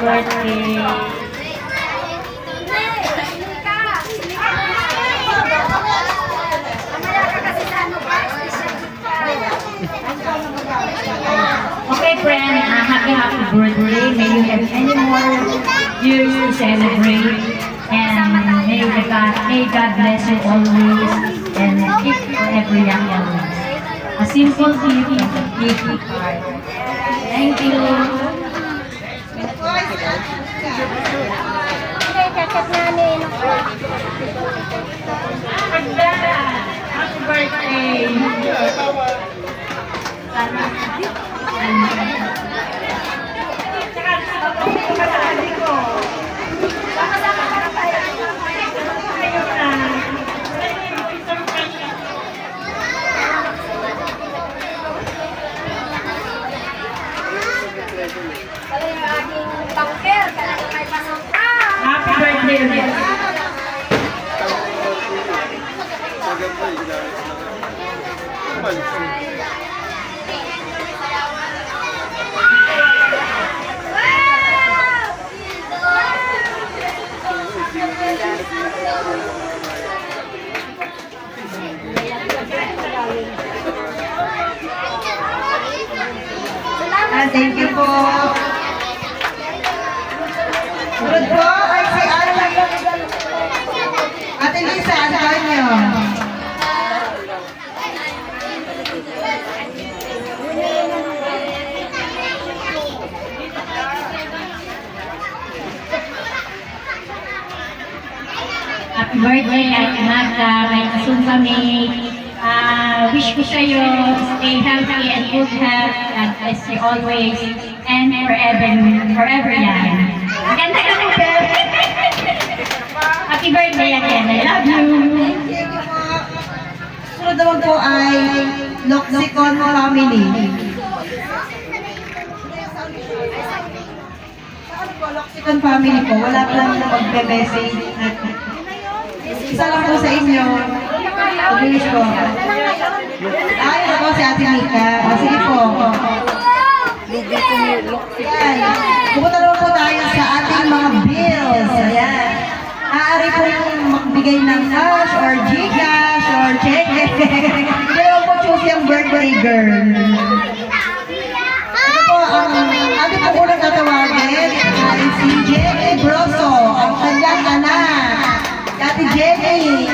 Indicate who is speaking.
Speaker 1: birthday. Okay, friend, happy birthday. May you have many more years to celebrate. And may God bless you always and keep forever young always. A simple gift of a big heart. Thank you. Happy birthday. Happy birthday ulit.
Speaker 2: Thank you po. Good po ay si Ate Lisa, ano nyo?
Speaker 1: Happy birthday, Ate Magda. May kasumpa may wish ko sa'yo, stay healthy and good health. God bless you always and forever yan. Maganda ka mo, Bel. Happy birthday again. I love you.
Speaker 2: Sunod naman po ay Loxicon family. Loxicon family po, wala pa lang magbe-message. Isa lang po sa inyo. Pag-wish po. Ay, ako si Ate Mika. O, sige po. Ayan. Pupunta naman po tayo sa ating mga bills. Ayan. Maaari po magbigay ng cash or Gcash or check. Hindi naman po choose yung birthday girl. Ito po, ang ating po unang tatawagin ay si Jenny Broso, ang kanyang anak. Ate Jenny.